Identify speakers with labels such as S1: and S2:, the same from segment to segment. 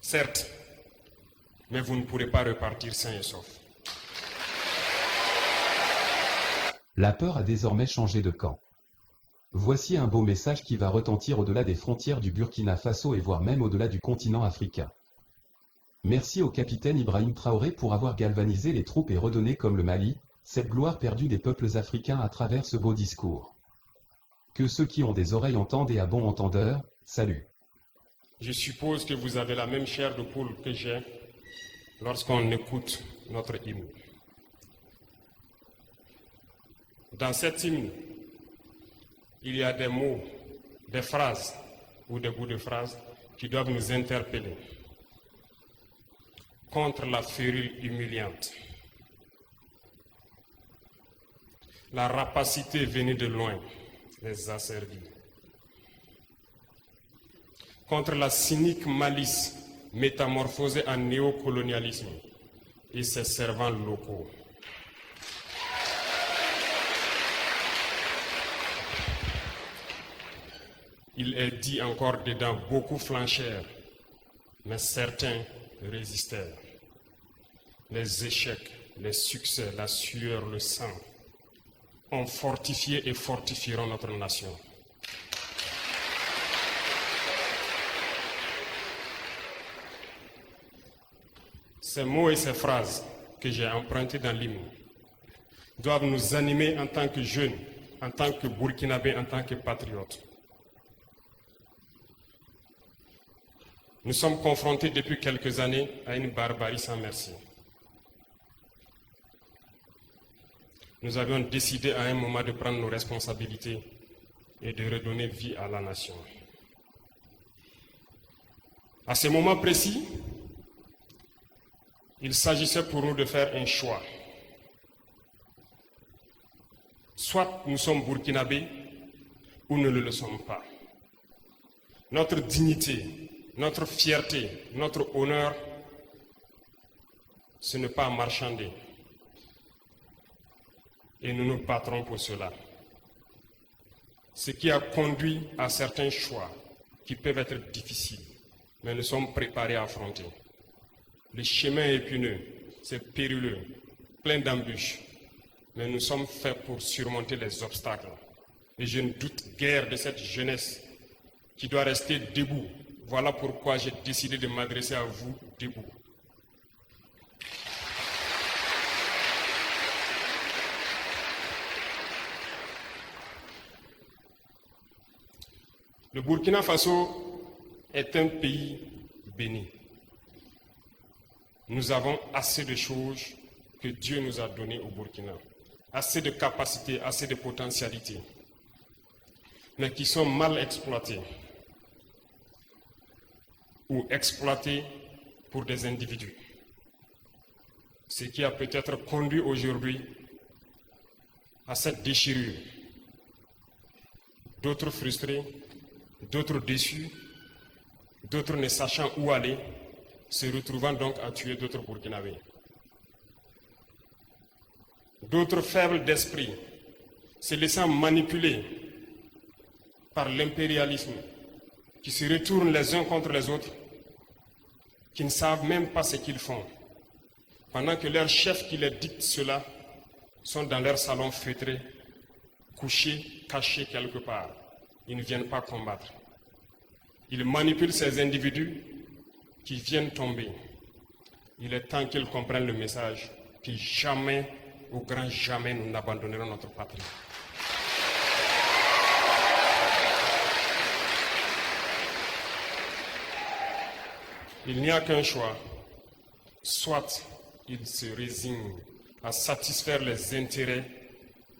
S1: Certes, mais vous ne pourrez pas repartir sain et sauf.
S2: La peur a désormais changé de camp. Voici un beau message qui va retentir au-delà des frontières du Burkina Faso et voire même au-delà du continent africain. Merci au capitaine Ibrahim Traoré pour avoir galvanisé les troupes et redonné comme le Mali, cette gloire perdue des peuples africains à travers ce beau discours. Que ceux qui ont des oreilles entendent et à bon entendeur, salut.
S1: Je suppose que vous avez la même chair de poule que j'ai lorsqu'on écoute notre hymne. Dans cet hymne, il y a des mots, des phrases ou des bouts de phrases qui doivent nous interpeller contre la férule humiliante, la rapacité venue de loin les asservit, contre la cynique malice métamorphosée en néocolonialisme et ses servants locaux. Il est dit encore dedans, beaucoup flanchèrent, mais certains résistèrent. Les échecs, les succès, la sueur, le sang ont fortifié et fortifieront notre nation. Ces mots et ces phrases que j'ai empruntés dans l'hymne doivent nous animer en tant que jeunes, en tant que Burkinabés, en tant que patriotes. Nous sommes confrontés depuis quelques années à une barbarie sans merci. Nous avions décidé à un moment de prendre nos responsabilités et de redonner vie à la nation. À ce moment précis, il s'agissait pour nous de faire un choix. Soit nous sommes burkinabés ou nous ne le sommes pas. Notre dignité, notre fierté, notre honneur, ce n'est pas à marchander. Et nous nous battrons pour cela. Ce qui a conduit à certains choix qui peuvent être difficiles, mais nous sommes préparés à affronter. Le chemin est épineux, c'est périlleux, plein d'embûches, mais nous sommes faits pour surmonter les obstacles. Et je ne doute guère de cette jeunesse qui doit rester debout. Voilà pourquoi j'ai décidé de m'adresser à vous debout. Le Burkina Faso est un pays béni. Nous avons assez de choses que Dieu nous a données au Burkina, assez de capacités, assez de potentialités, mais qui sont mal exploitées ou exploitées pour des individus. Ce qui a peut-être conduit aujourd'hui à cette déchirure. D'autres frustrés, d'autres déçus, d'autres ne sachant où aller, se retrouvant donc à tuer d'autres Burkinabés. D'autres faibles d'esprit, se laissant manipuler par l'impérialisme, qui se retournent les uns contre les autres, qui ne savent même pas ce qu'ils font, pendant que leurs chefs qui les dictent cela sont dans leur salon feutré, couchés, cachés quelque part. Ils ne viennent pas combattre. Ils manipulent ces individus qui viennent tomber. Il est temps qu'ils comprennent le message, que jamais, au grand jamais, nous n'abandonnerons notre patrie. Il n'y a qu'un choix. Soit ils se résignent à satisfaire les intérêts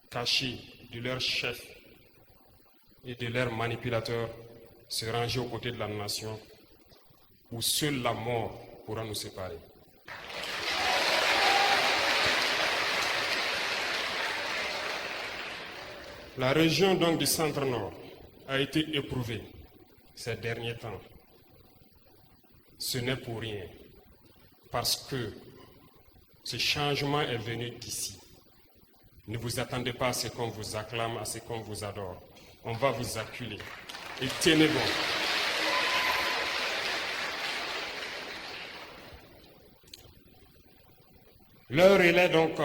S1: cachés de leurs chefs et de leurs manipulateurs, se ranger aux côtés de la nation, où seule la mort pourra nous séparer. La région donc du centre-nord a été éprouvée ces derniers temps. Ce n'est pour rien, parce que ce changement est venu d'ici. Ne vous attendez pas à ce qu'on vous acclame, à ce qu'on vous adore. On va vous acculer. Et tenez bon. Leurs relais donc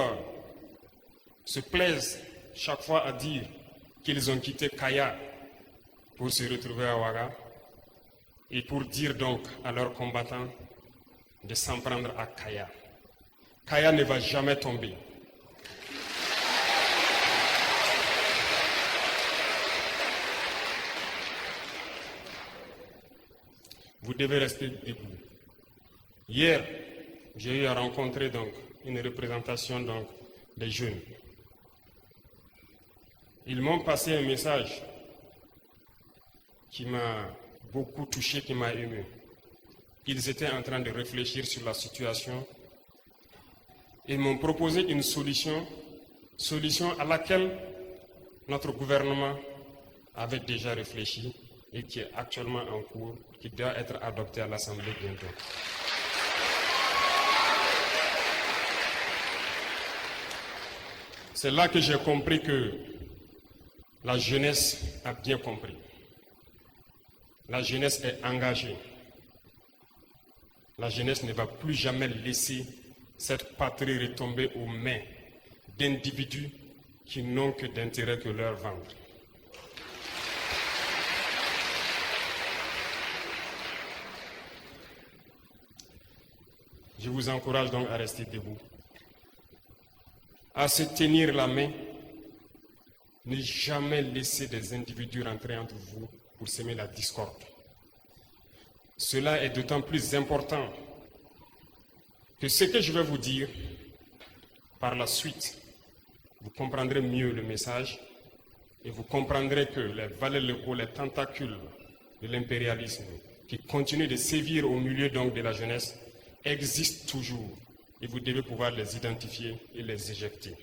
S1: se plaisent chaque fois à dire qu'ils ont quitté Kaya pour se retrouver à Ouaga et pour dire donc à leurs combattants de s'en prendre à Kaya. Kaya ne va jamais tomber. Vous devez rester debout. Hier, j'ai eu à rencontrer donc une représentation donc des jeunes. Ils m'ont passé un message qui m'a beaucoup touché, qui m'a ému. Ils étaient en train de réfléchir sur la situation et m'ont proposé une solution à laquelle notre gouvernement avait déjà réfléchi et qui est actuellement en cours, qui doit être adoptée à l'Assemblée bientôt. C'est là que j'ai compris que la jeunesse a bien compris. La jeunesse est engagée. La jeunesse ne va plus jamais laisser cette patrie retomber aux mains d'individus qui n'ont que d'intérêt que leur ventre. Je vous encourage donc à rester debout, à se tenir la main, ne jamais laisser des individus rentrer entre vous pour semer la discorde. Cela est d'autant plus important que ce que je vais vous dire, par la suite, vous comprendrez mieux le message et vous comprendrez que les valets locaux, les tentacules de l'impérialisme qui continuent de sévir au milieu donc de la jeunesse existent toujours et vous devez pouvoir les identifier et les éjecter.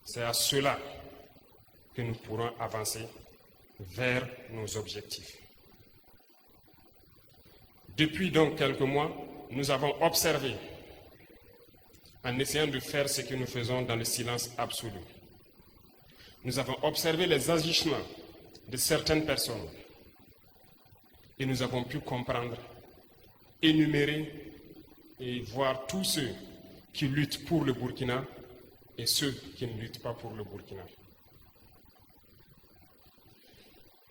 S1: C'est à cela que nous pourrons avancer vers nos objectifs. Depuis donc quelques mois, nous avons observé, en essayant de faire ce que nous faisons dans le silence absolu, nous avons observé les agissements de certaines personnes et nous avons pu comprendre, énumérer et voir tous ceux qui luttent pour le Burkina et ceux qui ne luttent pas pour le Burkina.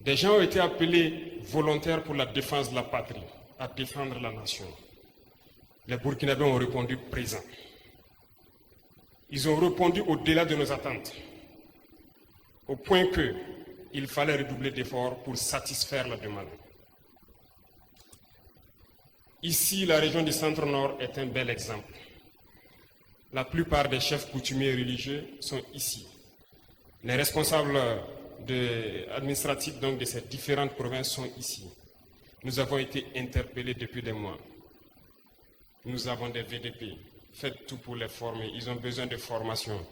S1: Des gens ont été appelés volontaires pour la défense de la patrie, à défendre la nation. Les Burkinabés ont répondu présent. Ils ont répondu au-delà de nos attentes, au point qu'il fallait redoubler d'efforts pour satisfaire la demande. Ici, la région du Centre-Nord est un bel exemple. La plupart des chefs coutumiers religieux sont ici. Les responsables administratifs donc, de ces différentes provinces sont ici. Nous avons été interpellés depuis des mois. Nous avons des VDP. Faites tout pour les former. Ils ont besoin de formation.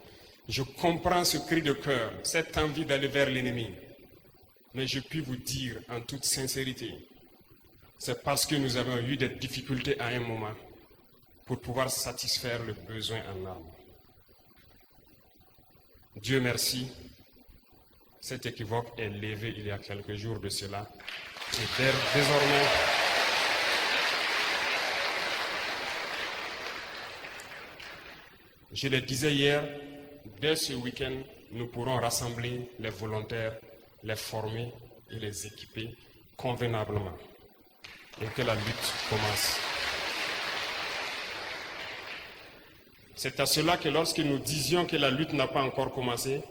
S1: Je comprends ce cri de cœur, cette envie d'aller vers l'ennemi. Mais je puis vous dire en toute sincérité, c'est parce que nous avons eu des difficultés à un moment pour pouvoir satisfaire le besoin en armes. Dieu merci, cet équivoque est levé il y a quelques jours de cela. Et désormais, je le disais hier, dès ce week-end, nous pourrons rassembler les volontaires, les former et les équiper convenablement. Et que la lutte commence. C'est à cela que lorsque nous disions que la lutte n'a pas encore commencé,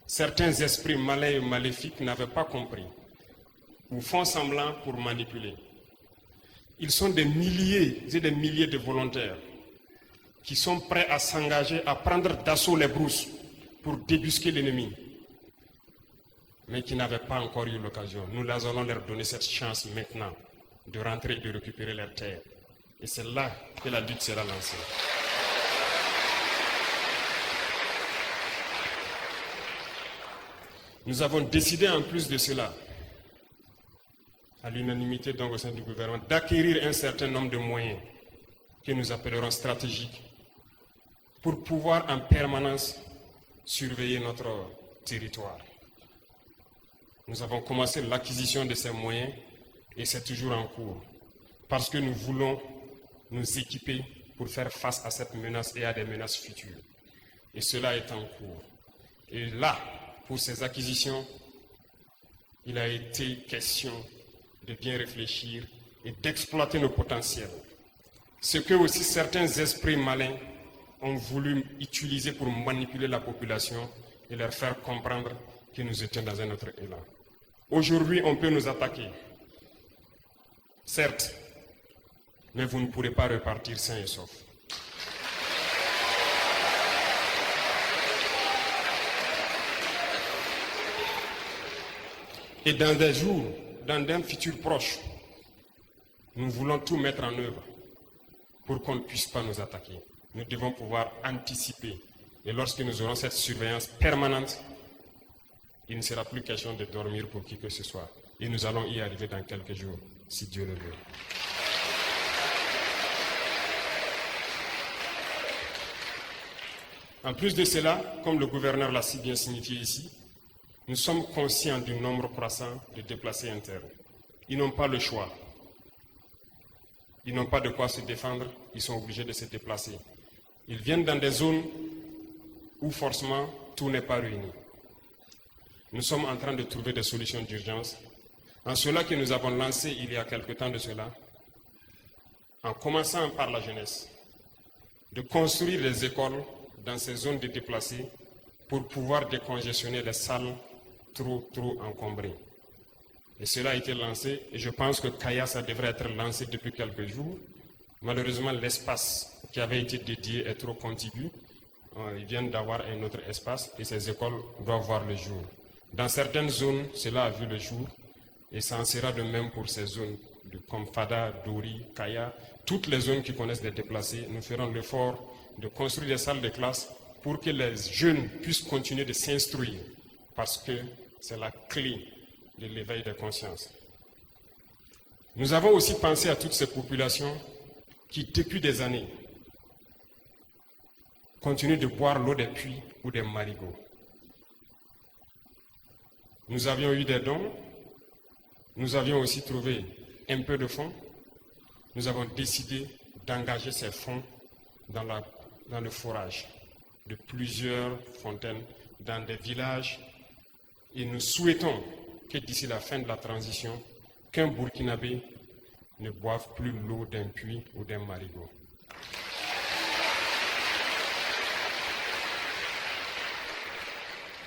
S1: certains esprits malins et maléfiques n'avaient pas compris ou font semblant pour manipuler. Ils sont des milliers et des milliers de volontaires qui sont prêts à s'engager, à prendre d'assaut les brousses pour débusquer l'ennemi, mais qui n'avaient pas encore eu l'occasion. Nous allons leur donner cette chance maintenant de rentrer et de récupérer leurs terres. Et c'est là que la lutte sera lancée. Nous avons décidé en plus de cela, à l'unanimité donc au sein du gouvernement, d'acquérir un certain nombre de moyens que nous appellerons stratégiques pour pouvoir en permanence surveiller notre territoire. Nous avons commencé l'acquisition de ces moyens et c'est toujours en cours parce que nous voulons nous équiper pour faire face à cette menace et à des menaces futures. Et cela est en cours. Et là, pour ces acquisitions, il a été question de bien réfléchir et d'exploiter nos potentiels. Ce que aussi certains esprits malins ont voulu utiliser pour manipuler la population et leur faire comprendre que nous étions dans un autre élan. Aujourd'hui, on peut nous attaquer, certes, mais vous ne pourrez pas repartir sain et sauf. Et dans des jours, dans un futur proche, nous voulons tout mettre en œuvre pour qu'on ne puisse pas nous attaquer. Nous devons pouvoir anticiper. Et lorsque nous aurons cette surveillance permanente, il ne sera plus question de dormir pour qui que ce soit. Et nous allons y arriver dans quelques jours, si Dieu le veut. En plus de cela, comme le gouverneur l'a si bien signifié ici, nous sommes conscients du nombre croissant de déplacés internes. Ils n'ont pas le choix. Ils n'ont pas de quoi se défendre, ils sont obligés de se déplacer. Ils viennent dans des zones où forcément tout n'est pas réuni. Nous sommes en train de trouver des solutions d'urgence. En cela que nous avons lancé il y a quelque temps de cela, en commençant par la jeunesse, de construire des écoles dans ces zones de déplacés pour pouvoir décongestionner les salles trop encombrées. Et cela a été lancé et je pense que Kaya, ça devrait être lancé depuis quelques jours. Malheureusement, l'espace qui avait été dédié est trop contigu. Ils viennent d'avoir un autre espace et ces écoles doivent voir le jour. Dans certaines zones, cela a vu le jour et ça en sera de même pour ces zones comme Fada, Dori, Kaya. Toutes les zones qui connaissent des déplacés, nous ferons l'effort de construire des salles de classe pour que les jeunes puissent continuer de s'instruire parce que c'est la clé de l'éveil des consciences. Nous avons aussi pensé à toutes ces populations qui, depuis des années, continuent de boire l'eau des puits ou des marigots. Nous avions eu des dons, nous avions aussi trouvé un peu de fonds. Nous avons décidé d'engager ces fonds dans le forage de plusieurs fontaines dans des villages et nous souhaitons que d'ici la fin de la transition, qu'un Burkinabé ne boive plus l'eau d'un puits ou d'un marigot.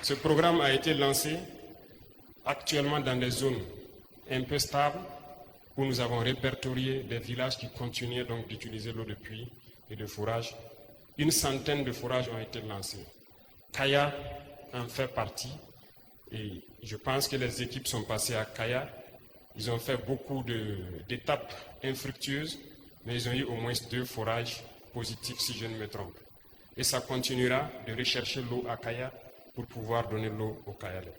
S1: Ce programme a été lancé actuellement dans des zones un peu stables où nous avons répertorié des villages qui continuaient donc d'utiliser l'eau de puits et de forage. Une centaine de forages ont été lancés. Kaya en fait partie. Et je pense que les équipes sont passées à Kaya. Ils ont fait beaucoup d'étapes infructueuses, mais ils ont eu au moins 2 forages positifs, si je ne me trompe. Et ça continuera de rechercher l'eau à Kaya pour pouvoir donner l'eau au Kayalais.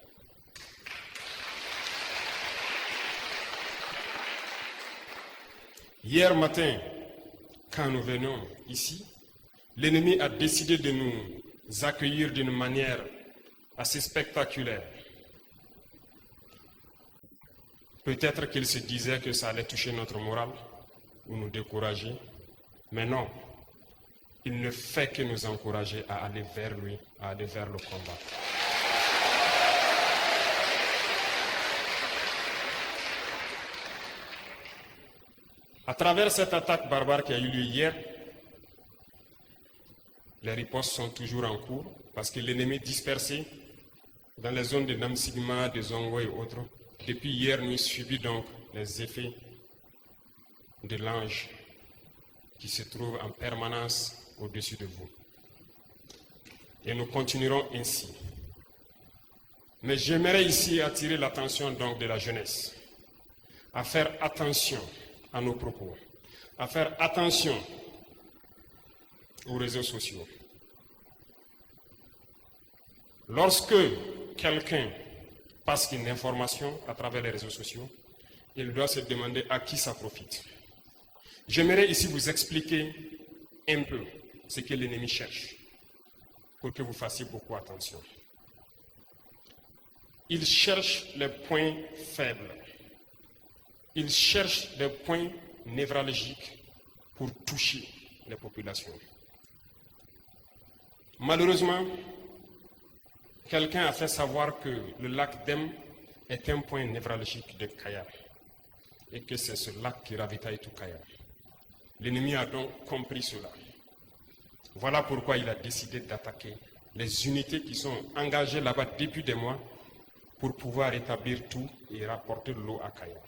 S1: Hier matin, quand nous venions ici, l'ennemi a décidé de nous accueillir d'une manière assez spectaculaire. Peut-être qu'il se disait que ça allait toucher notre morale ou nous décourager, mais non. Il ne fait que nous encourager à aller vers lui, à aller vers le combat. À travers cette attaque barbare qui a eu lieu hier, les ripostes sont toujours en cours parce que l'ennemi dispersé dans les zones de Namsigma, de Zongo et autres, depuis hier nuit subit donc les effets de l'ange qui se trouve en permanence au-dessus de vous. Et nous continuerons ainsi. Mais j'aimerais ici attirer l'attention donc de la jeunesse à faire attention à nos propos, à faire attention aux réseaux sociaux. Lorsque quelqu'un passe une information à travers les réseaux sociaux, il doit se demander à qui ça profite. J'aimerais ici vous expliquer un peu ce que l'ennemi cherche pour que vous fassiez beaucoup attention. Il cherche les points faibles. Il cherche des points névralgiques pour toucher les populations. Malheureusement, quelqu'un a fait savoir que le lac Dem est un point névralgique de Kayar et que c'est ce lac qui ravitaille tout Kayar. L'ennemi a donc compris cela. Voilà pourquoi il a décidé d'attaquer les unités qui sont engagées là-bas depuis des mois pour pouvoir établir tout et rapporter de l'eau à Kayar.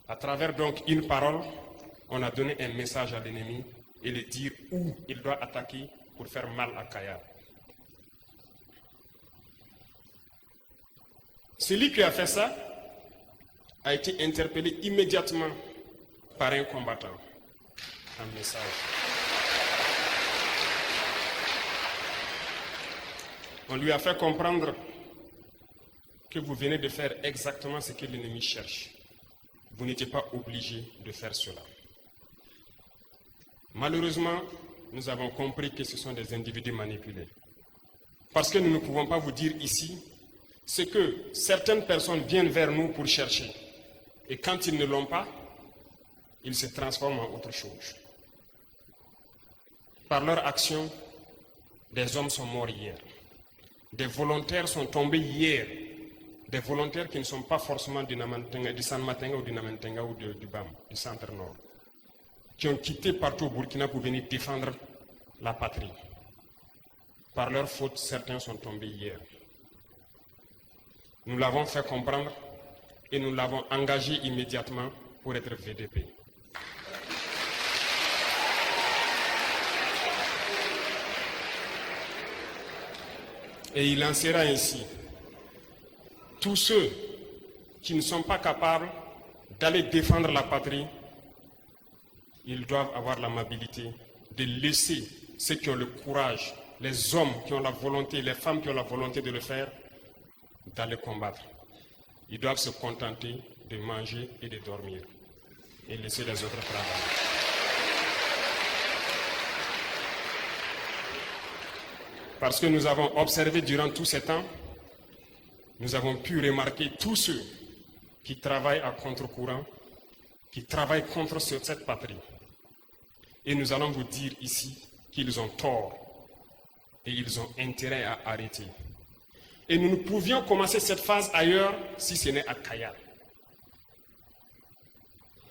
S1: À travers donc une parole, on a donné un message à l'ennemi et lui dire où il doit attaquer pour faire mal à Kayar. Celui qui a fait ça a été interpellé immédiatement par un combattant. Un message. On lui a fait comprendre que vous venez de faire exactement ce que l'ennemi cherche. Vous n'étiez pas obligé de faire cela. Malheureusement, nous avons compris que ce sont des individus manipulés. Parce que nous ne pouvons pas vous dire ici ce que certaines personnes viennent vers nous pour chercher. Et quand ils ne l'ont pas, ils se transforment en autre chose. Par leur action, des hommes sont morts hier. Des volontaires sont tombés hier. Des volontaires qui ne sont pas forcément du San Matenga ou du Namentenga ou du BAM, du centre nord. Qui ont quitté partout au Burkina pour venir défendre la patrie. Par leur faute, certains sont tombés hier. Nous l'avons fait comprendre et nous l'avons engagé immédiatement pour être VDP. Et il en sera ainsi. Tous ceux qui ne sont pas capables d'aller défendre la patrie, ils doivent avoir l'amabilité de laisser ceux qui ont le courage, les hommes qui ont la volonté, les femmes qui ont la volonté de le faire, d'aller combattre. Ils doivent se contenter de manger et de dormir et laisser les autres travailler. Parce que nous avons observé durant tout ce temps, nous avons pu remarquer tous ceux qui travaillent à contre-courant, qui travaillent contre cette patrie. Et nous allons vous dire ici qu'ils ont tort et ils ont intérêt à arrêter. Et nous ne pouvions commencer cette phase ailleurs si ce n'est à Kayar.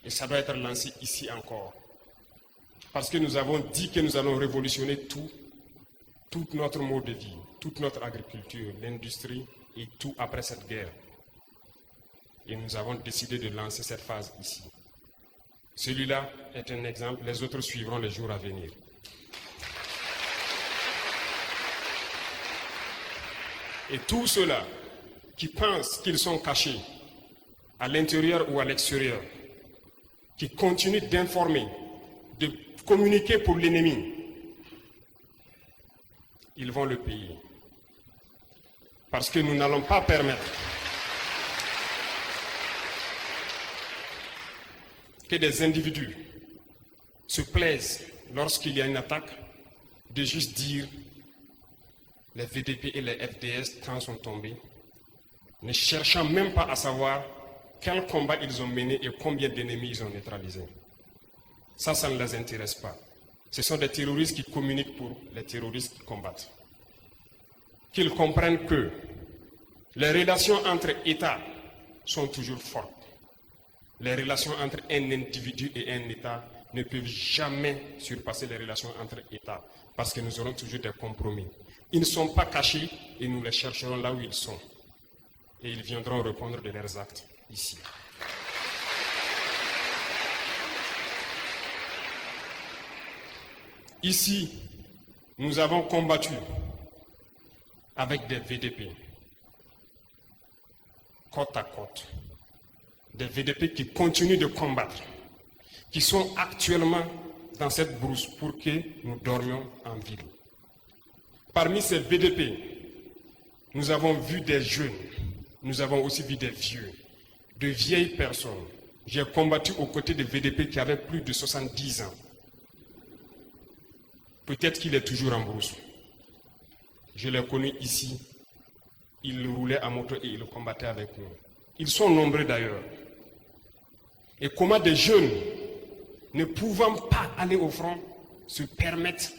S1: Et ça doit être lancé ici encore. Parce que nous avons dit que nous allons révolutionner tout notre mode de vie, toute notre agriculture, l'industrie et tout après cette guerre. Et nous avons décidé de lancer cette phase ici. Celui-là est un exemple, les autres suivront les jours à venir. Et tous ceux-là qui pensent qu'ils sont cachés à l'intérieur ou à l'extérieur, qui continuent d'informer, de communiquer pour l'ennemi, ils vont le payer. Parce que nous n'allons pas permettre que des individus se plaisent lorsqu'il y a une attaque de juste dire les VDP et les FDS quand sont tombés, ne cherchant même pas à savoir quel combat ils ont mené et combien d'ennemis ils ont neutralisés. Ça ne les intéresse pas. Ce sont des terroristes qui communiquent pour les terroristes qui combattent. Qu'ils comprennent que les relations entre États sont toujours fortes. Les relations entre un individu et un État ne peuvent jamais surpasser les relations entre États parce que nous aurons toujours des compromis. Ils ne sont pas cachés et nous les chercherons là où ils sont. Et ils viendront répondre de leurs actes ici. Ici, nous avons combattu avec des VDP, côte à côte. Des VDP qui continuent de combattre, qui sont actuellement dans cette brousse pour que nous dormions en ville. Parmi ces VDP, nous avons vu des jeunes, nous avons aussi vu des vieux, de vieilles personnes. J'ai combattu aux côtés des VDP qui avaient plus de 70 ans. Peut-être qu'il est toujours en brousse. Je l'ai connu ici. Il roulait à moto et il combattait avec nous. Ils sont nombreux d'ailleurs. Et comment des jeunes, ne pouvant pas aller au front, se permettent,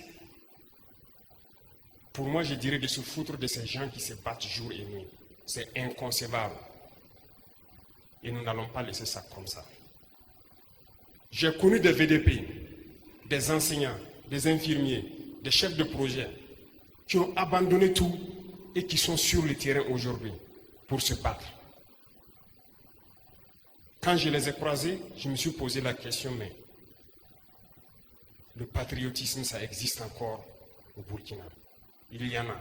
S1: pour moi je dirais, de se foutre de ces gens qui se battent jour et nuit. C'est inconcevable. Et nous n'allons pas laisser ça comme ça. J'ai connu des VDP, des enseignants, des infirmiers, des chefs de projet qui ont abandonné tout et qui sont sur le terrain aujourd'hui pour se battre. Quand je les ai croisés, je me suis posé la question, mais le patriotisme, ça existe encore au Burkina. Il y en a.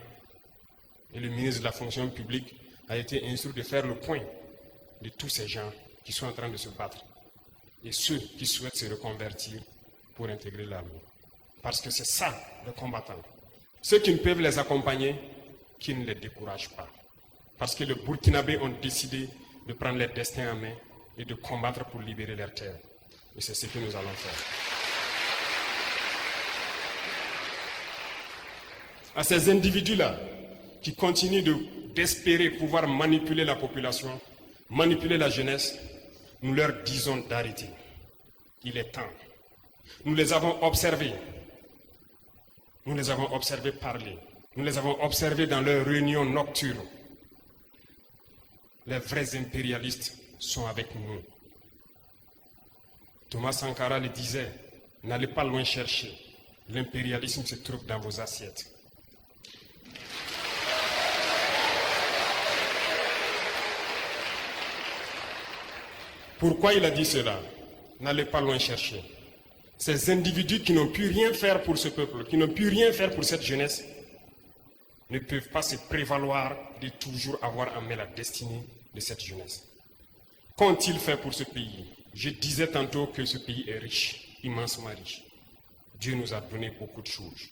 S1: Et le ministre de la fonction publique a été instruit de faire le point de tous ces gens qui sont en train de se battre et ceux qui souhaitent se reconvertir pour intégrer l'armée. Parce que c'est ça, le combattant. Ceux qui ne peuvent les accompagner, qui ne les découragent pas. Parce que les Burkinabés ont décidé de prendre leur destin en main et de combattre pour libérer leurs terres. Et c'est ce que nous allons faire. À ces individus-là, qui continuent d'espérer pouvoir manipuler la population, manipuler la jeunesse, nous leur disons d'arrêter. Il est temps. Nous les avons observés. Nous les avons observés parler. Nous les avons observés dans leurs réunions nocturnes. Les vrais impérialistes sont avec nous. Thomas Sankara le disait, n'allez pas loin chercher. L'impérialisme se trouve dans vos assiettes. Pourquoi il a dit cela? N'allez pas loin chercher. Ces individus qui n'ont pu rien faire pour ce peuple, qui n'ont pu rien faire pour cette jeunesse, ne peuvent pas se prévaloir de toujours avoir en main la destinée de cette jeunesse. Qu'ont-ils fait pour ce pays? Je disais tantôt que ce pays est riche, immensement riche. Dieu nous a donné beaucoup de choses.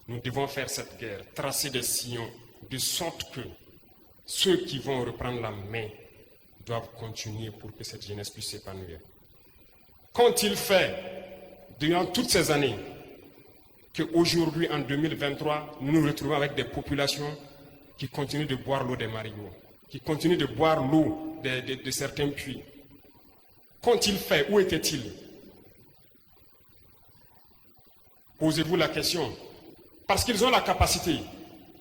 S1: Nous devons faire cette guerre, tracer des sillons, de sorte que ceux qui vont reprendre la main doivent continuer pour que cette jeunesse puisse s'épanouir. Qu'ont-ils fait durant toutes ces années qu'aujourd'hui, en 2023, nous nous retrouvons avec des populations qui continuent de boire l'eau des marigots, qui continuent de boire l'eau de certains puits? Qu'ont-ils fait? Où étaient-ils? Posez-vous la question. Parce qu'ils ont la capacité,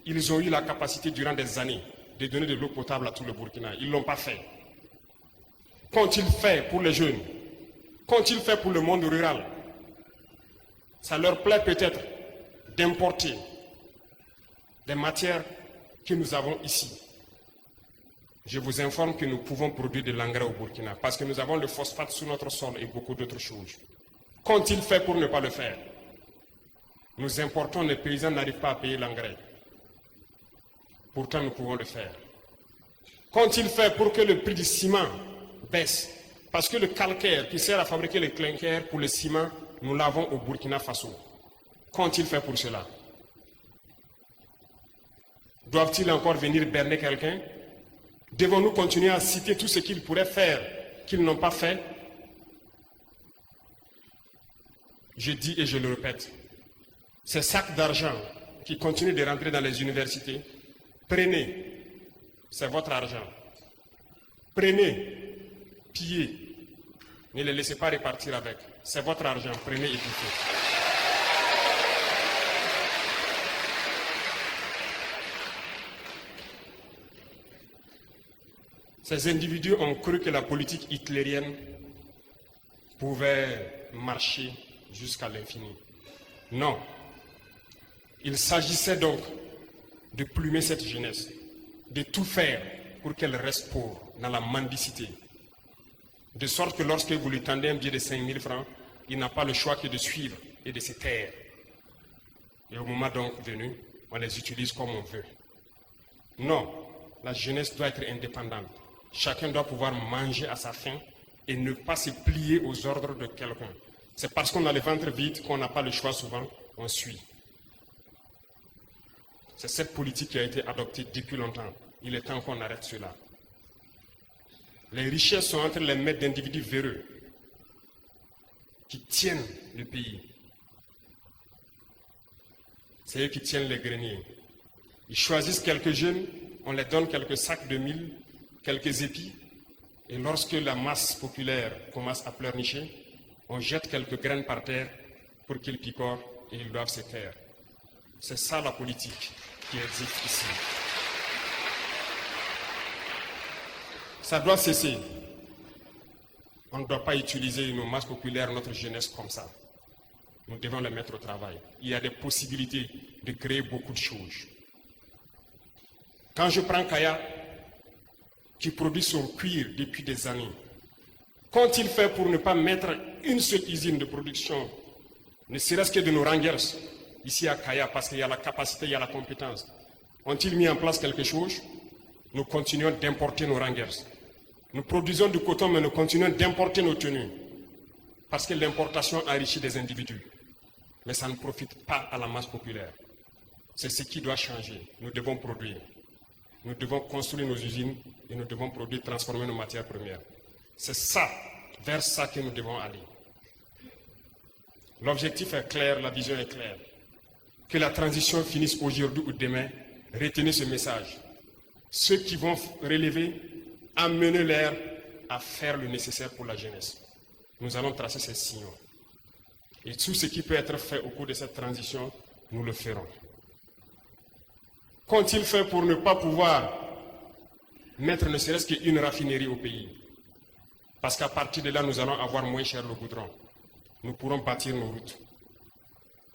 S1: ils ont eu la capacité durant des années de donner de l'eau potable à tout le Burkina. Ils ne l'ont pas fait. Qu'ont-ils fait pour les jeunes? Qu'ont-ils fait pour le monde rural? Ça leur plaît peut-être d'importer des matières que nous avons ici. Je vous informe que nous pouvons produire de l'engrais au Burkina parce que nous avons le phosphate sous notre sol et beaucoup d'autres choses. Qu'ont-ils fait pour ne pas le faire? Nous importons, les paysans n'arrivent pas à payer l'engrais. Pourtant, nous pouvons le faire. Qu'ont-ils fait pour que le prix du ciment baisse? Parce que le calcaire qui sert à fabriquer les clinkers pour le ciment, nous l'avons au Burkina Faso. Qu'ont-ils fait pour cela? Doivent-ils encore venir berner quelqu'un? Devons-nous continuer à citer tout ce qu'ils pourraient faire, qu'ils n'ont pas fait? Je dis et je le répète, ces sacs d'argent qui continuent de rentrer dans les universités, prenez, c'est votre argent. Prenez, pillez, ne les laissez pas repartir avec. C'est votre argent, prenez et piquez. Ces individus ont cru que la politique hitlérienne pouvait marcher jusqu'à l'infini. Non. Il s'agissait donc de plumer cette jeunesse, de tout faire pour qu'elle reste pauvre dans la mendicité. De sorte que lorsque vous lui tendez un billet de 5 000 francs, il n'a pas le choix que de suivre et de se taire. Et au moment donc venu, on les utilise comme on veut. Non, la jeunesse doit être indépendante. Chacun doit pouvoir manger à sa faim et ne pas se plier aux ordres de quelqu'un. C'est parce qu'on a le ventre vide qu'on n'a pas le choix souvent, on suit. C'est cette politique qui a été adoptée depuis longtemps. Il est temps qu'on arrête cela. Les richesses sont entre les mains d'individus véreux qui tiennent le pays. C'est eux qui tiennent les greniers. Ils choisissent quelques jeunes, on les donne quelques sacs de mil, quelques épis, et lorsque la masse populaire commence à pleurnicher, on jette quelques graines par terre pour qu'ils picorent et ils doivent se taire. C'est ça la politique qui existe ici. Ça doit cesser. On ne doit pas utiliser nos masses populaires, notre jeunesse comme ça. Nous devons les mettre au travail. Il y a des possibilités de créer beaucoup de choses. Quand je prends Kaya, qui produit son cuir depuis des années, qu'ont-ils fait pour ne pas mettre une seule usine de production, ne serait-ce que de nos rangers, ici à Kaya, parce qu'il y a la capacité, il y a la compétence. Ont-ils mis en place quelque chose? Nous continuons d'importer nos rangers. Nous produisons du coton, mais nous continuons d'importer nos tenues. Parce que l'importation enrichit des individus. Mais ça ne profite pas à la masse populaire. C'est ce qui doit changer. Nous devons produire. Nous devons construire nos usines et nous devons produire, transformer nos matières premières. C'est ça, vers ça que nous devons aller. L'objectif est clair, la vision est claire. Que la transition finisse aujourd'hui ou demain, retenez ce message. Ceux qui vont relever, amenez-les à faire le nécessaire pour la jeunesse. Nous allons tracer ces signaux. Et tout ce qui peut être fait au cours de cette transition, nous le ferons. Qu'ont-ils fait pour ne pas pouvoir mettre ne serait-ce qu'une raffinerie au pays? Parce qu'à partir de là, nous allons avoir moins cher le goudron. Nous pourrons bâtir nos routes.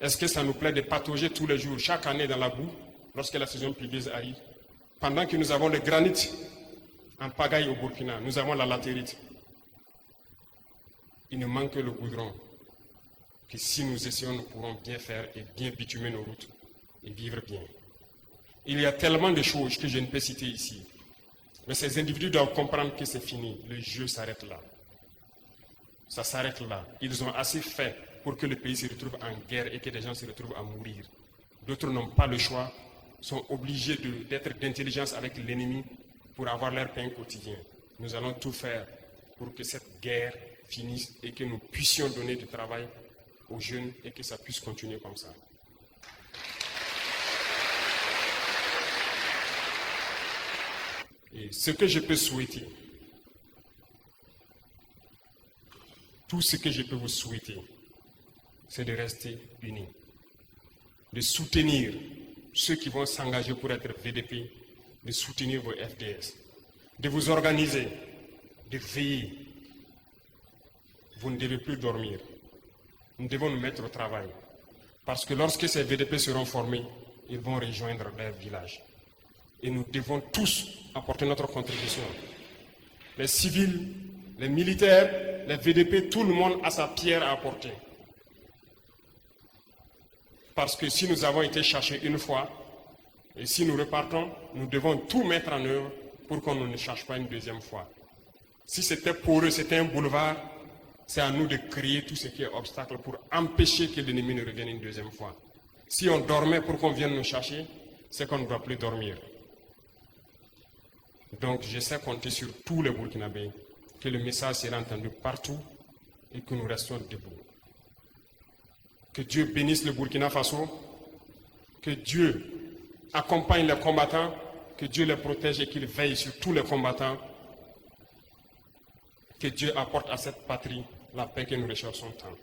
S1: Est-ce que ça nous plaît de patauger tous les jours, chaque année dans la boue, lorsque la saison pluvieuse arrive? Pendant que nous avons le granit en pagaille au Burkina, nous avons la latérite. Il nous manque le goudron. Que si nous essayons, nous pourrons bien faire et bien bitumer nos routes et vivre bien. Il y a tellement de choses que je ne peux citer ici. Mais ces individus doivent comprendre que c'est fini. Le jeu s'arrête là. Ça s'arrête là. Ils ont assez fait pour que le pays se retrouve en guerre et que des gens se retrouvent à mourir. D'autres n'ont pas le choix, sont obligés d'être d'intelligence avec l'ennemi pour avoir leur pain quotidien. Nous allons tout faire pour que cette guerre finisse et que nous puissions donner du travail aux jeunes et que ça puisse continuer comme ça. Et ce que je peux souhaiter, tout ce que je peux vous souhaiter, c'est de rester unis, de soutenir ceux qui vont s'engager pour être VDP, de soutenir vos FDS, de vous organiser, de veiller. Vous ne devez plus dormir. Nous devons nous mettre au travail. Parce que lorsque ces VDP seront formés, ils vont rejoindre leur village. Et nous devons tous apporter notre contribution. Les civils, les militaires, les VDP, tout le monde a sa pierre à apporter. Parce que si nous avons été cherchés une fois, et si nous repartons, nous devons tout mettre en œuvre pour qu'on ne cherche pas une deuxième fois. Si c'était pour eux, c'était un boulevard, c'est à nous de créer tout ce qui est obstacle pour empêcher que l'ennemi ne revienne une deuxième fois. Si on dormait pour qu'on vienne nous chercher, c'est qu'on ne doit plus dormir. Donc je sais compter sur tous les Burkinabés, que le message sera entendu partout et que nous restions debout. Que Dieu bénisse le Burkina Faso, que Dieu accompagne les combattants, que Dieu les protège et qu'il veille sur tous les combattants, que Dieu apporte à cette patrie la paix que nous recherchons tant.